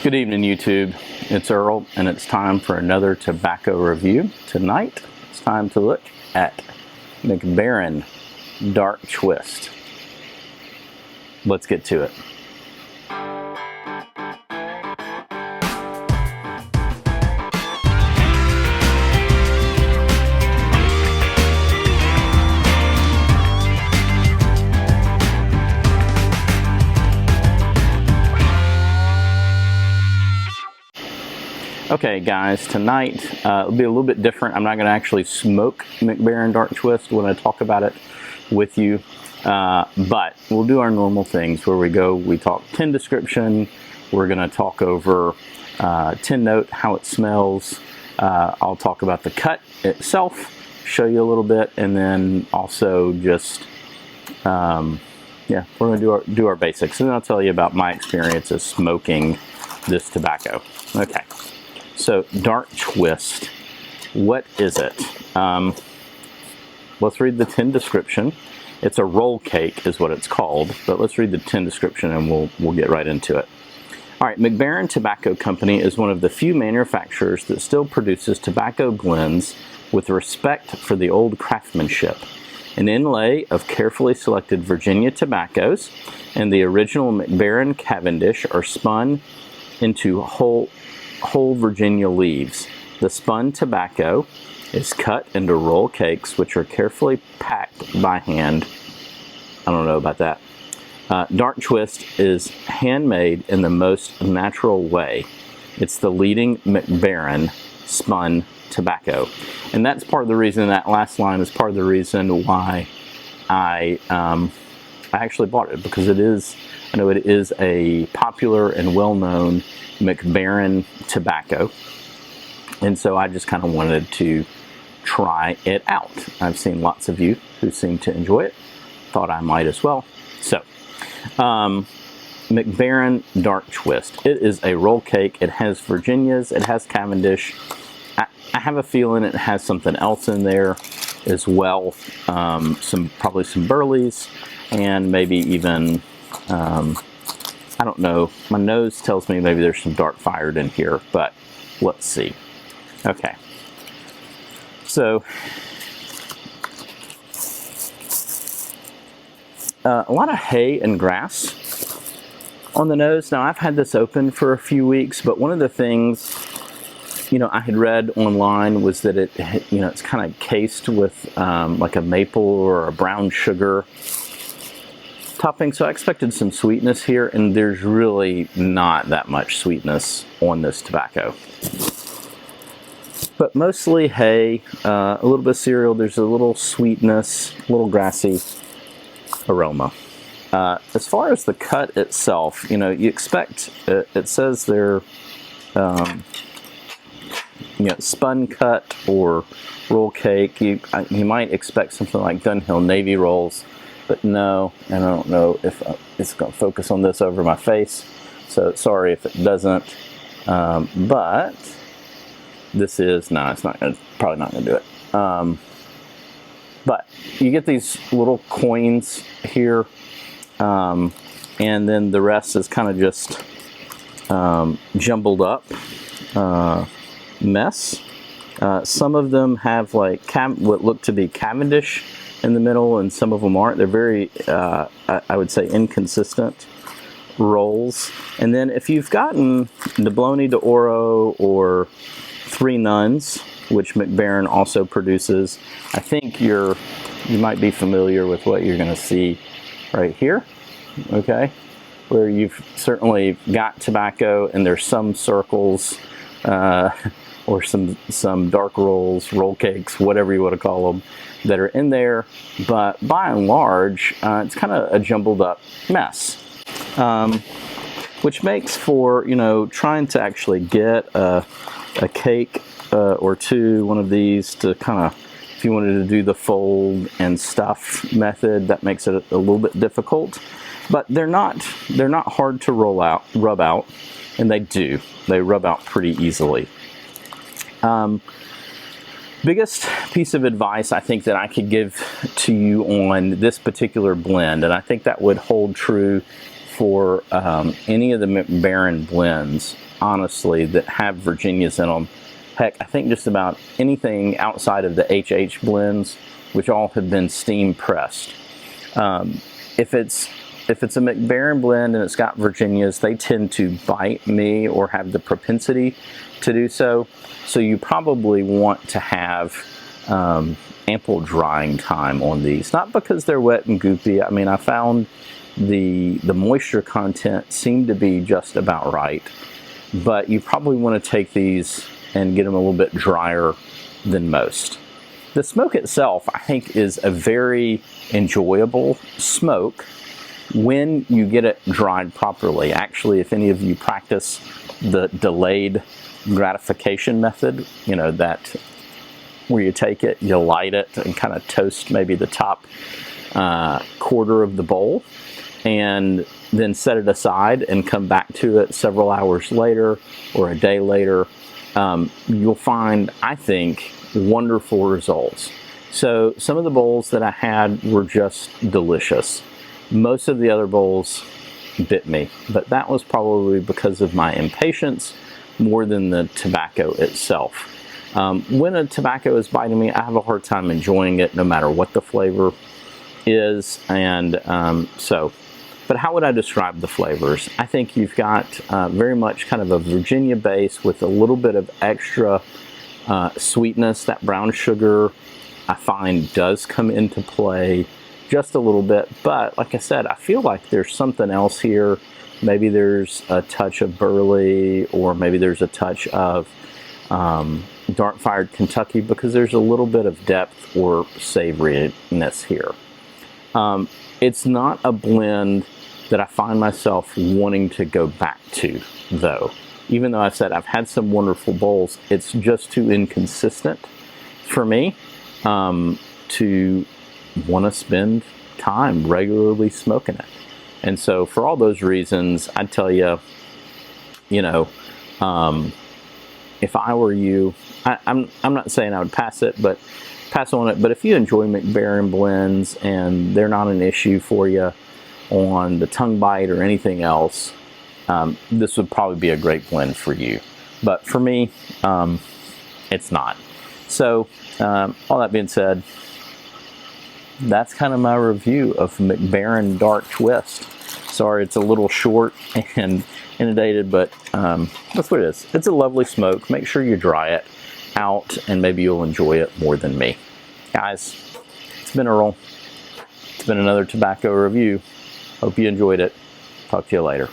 Good evening, YouTube. It's Earl, and it's time for another tobacco review. Tonight, it's time to look at Baren Dark Twist. Let's get to it. Okay guys, tonight it'll be a little bit different. I'm not going to actually smoke Baren Dark Twist when I talk about it with you, but we'll do our normal things where we talk tin description, we're going to talk over tin note, how it smells, I'll talk about the cut itself, show you a little bit, and then also just, yeah, we're going to do our basics, and then I'll tell you about my experience of smoking this tobacco. Okay. So, Dark Twist, what is it? Let's read the tin description. It's a roll cake is what it's called, but let's read the tin description and we'll get right into it. All right, Baren Tobacco Company is one of the few manufacturers that still produces tobacco blends with respect for the old craftsmanship. An inlay of carefully selected Virginia tobaccos and the original Baren Cavendish are spun into whole Virginia leaves. The spun tobacco is cut into roll cakes, which are carefully packed by hand. I don't know about that. Dark Twist is handmade in the most natural way. It's the leading Baren spun tobacco. And that's part of the reason, that last line is part of the reason why I actually bought it, because I know it is a popular and well-known Baren tobacco, and so I just kind of wanted to try it out. I've seen lots of you who seem to enjoy it, thought I might as well. So Baren Dark Twist, it is a roll cake. It has Virginias, it has Cavendish. I have a feeling it has something else in there as well, probably some Burleys, and maybe even I don't know, my nose tells me maybe there's some dark fired in here, but let's see. Okay, so a lot of hay and grass on the nose. Now, I've had this open for a few weeks, but one of the things, I had read online was that it's kind of cased with like a maple or a brown sugar topping, so I expected some sweetness here, and there's really not that much sweetness on this tobacco. But mostly hay, a little bit of cereal, there's a little sweetness, a little grassy aroma. As far as the cut itself, you expect, it says they're, spun cut or roll cake. You might expect something like Dunhill Navy rolls, but no, and I don't know if it's going to focus on this over my face, so sorry if it doesn't, but this is, no, it's not going to, probably not going to do it. But you get these little coins here, and then the rest is kind of just jumbled up mess. Some of them have like what look to be Cavendish in the middle, and some of them aren't. They're very, I would say, inconsistent rolls. And then if you've gotten Dobloni d'Oro or Three Nuns, which Baren also produces, I think you might be familiar with what you're going to see right here, okay? Where you've certainly got tobacco and there's some circles, or some dark rolls, roll cakes, whatever you want to call them, that are in there, but by and large, it's kind of a jumbled up mess, which makes for, trying to actually get a cake or two, one of these, to kind of, if you wanted to do the fold and stuff method, that makes it a little bit difficult. But they're not hard to rub out, and they rub out pretty easily. Biggest piece of advice I think that I could give to you on this particular blend, and I think that would hold true for any of the Baren blends, honestly, that have Virginias in them. Heck, I think just about anything outside of the HH blends, which all have been steam pressed. If it's a McBaren blend and it's got Virginias, they tend to bite me or have the propensity to do so. So you probably want to have ample drying time on these. Not because they're wet and goopy. I mean, I found the moisture content seemed to be just about right. But you probably want to take these and get them a little bit drier than most. The smoke itself, I think, is a very enjoyable smoke when you get it dried properly. Actually, if any of you practice the delayed gratification method, you know, that where you take it, you light it, and kind of toast maybe the top quarter of the bowl, and then set it aside and come back to it several hours later or a day later, you'll find, I think, wonderful results. So some of the bowls that I had were just delicious. Most of the other bowls bit me, but that was probably because of my impatience more than the tobacco itself. When a tobacco is biting me, I have a hard time enjoying it no matter what the flavor is. And but how would I describe the flavors? I think you've got very much kind of a Virginia base with a little bit of extra sweetness. That brown sugar, I find, does come into play just a little bit. But like I said, I feel like there's something else here. Maybe there's a touch of burley, or maybe there's a touch of dark fired Kentucky, because there's a little bit of depth or savoriness here. It's not a blend that I find myself wanting to go back to, though. Even though I've said I've had some wonderful bowls, it's just too inconsistent for me to want to spend time regularly smoking it. And so for all those reasons, I'd tell you, you know, if I were you, I'm not saying I would pass on it, but if you enjoy McBaren blends and they're not an issue for you on the tongue bite or anything else, this would probably be a great blend for you. But for me, it's not. So all that being said, that's kind of my review of McBaren Dark Twist. Sorry, it's a little short and inundated, but that's what it is. It's a lovely smoke. Make sure you dry it out, and maybe you'll enjoy it more than me. Guys, it's been Earl. It's been another tobacco review. Hope you enjoyed it. Talk to you later.